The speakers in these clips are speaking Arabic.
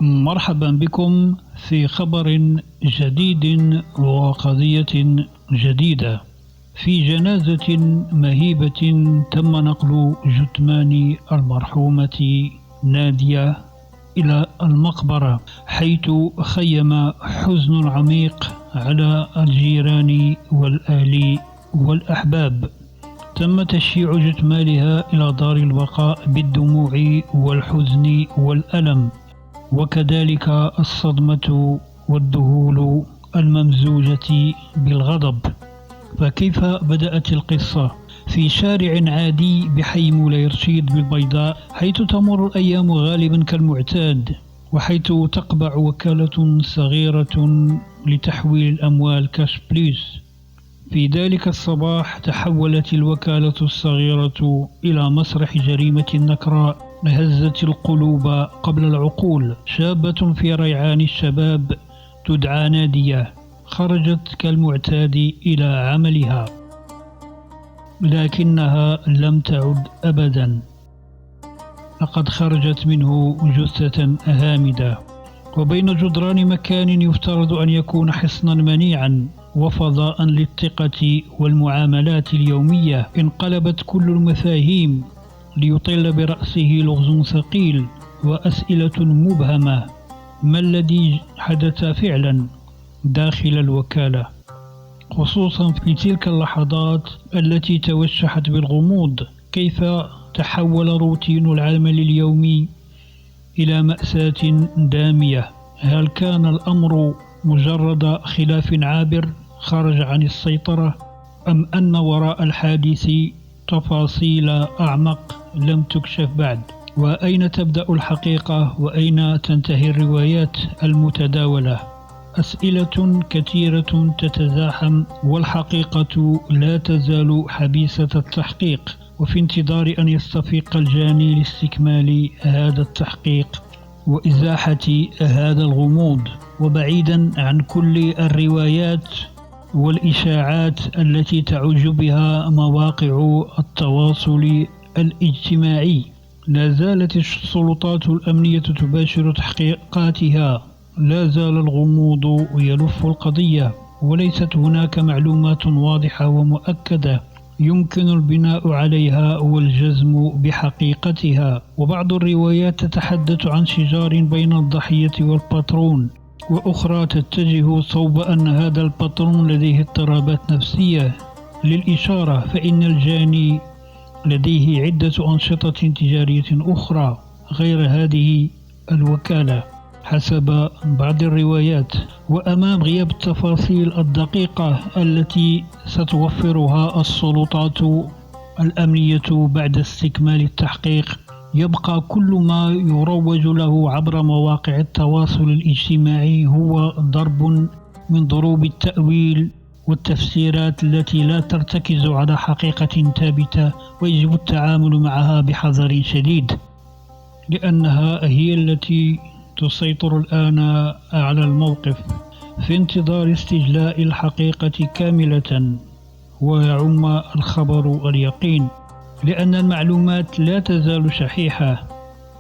مرحبا بكم في خبر جديد وقضية جديدة. في جنازة مهيبة تم نقل جثمان المرحومة نادية إلى المقبرة، حيث خيم حزن عميق على الجيران والأهل والأحباب. تم تشييع جثمانها إلى دار البقاء بالدموع والحزن والألم، وكذلك الصدمة والذهول الممزوجة بالغضب. فكيف بدأت القصة؟ في شارع عادي بحي مولاي رشيد بالبيضاء، حيث تمر الأيام غالبا كالمعتاد، وحيث تقبع وكالة صغيرة لتحويل الأموال كاش بليس. في ذلك الصباح تحولت الوكالة الصغيرة إلى مسرح جريمة نكراء هزت القلوب قبل العقول. شابة في ريعان الشباب تدعى نادية خرجت كالمعتاد إلى عملها، لكنها لم تعد أبدا. لقد خرجت منه جثة هامدة، وبين جدران مكان يفترض أن يكون حصنا منيعا وفضاء للثقة والمعاملات اليومية، انقلبت كل المفاهيم ليطل برأسه لغز ثقيل وأسئلة مبهمة. ما الذي حدث فعلا داخل الوكالة، خصوصا في تلك اللحظات التي توشحت بالغموض؟ كيف تحول روتين العمل اليومي إلى مأساة دامية؟ هل كان الأمر مجرد خلاف عابر خرج عن السيطرة، أم أن وراء الحادث تفاصيل أعمق لم تكشف بعد؟ وأين تبدأ الحقيقة وأين تنتهي الروايات المتداولة؟ أسئلة كثيرة تتزاحم، والحقيقة لا تزال حبيسة التحقيق، وفي انتظار أن يستفيق الجاني لاستكمال هذا التحقيق وإزاحة هذا الغموض، وبعيدا عن كل الروايات والإشاعات التي تعج بها مواقع التواصل الاجتماعي. لا زالت السلطات الأمنية تباشر تحقيقاتها، لا زال الغموض يلف القضية، وليست هناك معلومات واضحة ومؤكدة يمكن البناء عليها والجزم بحقيقتها. وبعض الروايات تتحدث عن شجار بين الضحية والباترون، وأخرى تتجه صوب أن هذا الباترون لديه اضطرابات نفسية. للإشارة فإن الجاني لديه عدة أنشطة تجارية أخرى غير هذه الوكالة حسب بعض الروايات. وأمام غياب التفاصيل الدقيقة التي ستوفرها السلطات الأمنية بعد استكمال التحقيق، يبقى كل ما يروج له عبر مواقع التواصل الاجتماعي هو ضرب من ضروب التأويل والتفسيرات التي لا ترتكز على حقيقة ثابتة، ويجب التعامل معها بحذر شديد، لأنها هي التي تسيطر الآن على الموقف في انتظار استجلاء الحقيقة كاملة ويعم الخبر اليقين، لأن المعلومات لا تزال شحيحة.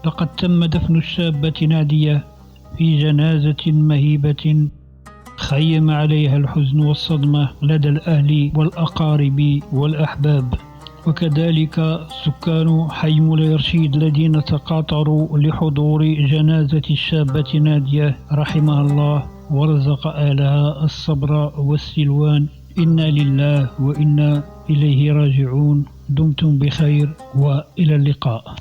لقد تم دفن الشابة نادية في جنازة مهيبة خيم عليها الحزن والصدمة لدى الأهل والأقارب والأحباب، وكذلك سكان حي مولاي رشيد الذين تقاطروا لحضور جنازة الشابة نادية رحمها الله ورزق أهلها الصبر والسلوان. إنا لله وإنا إليه راجعون. دمتم بخير وإلى اللقاء.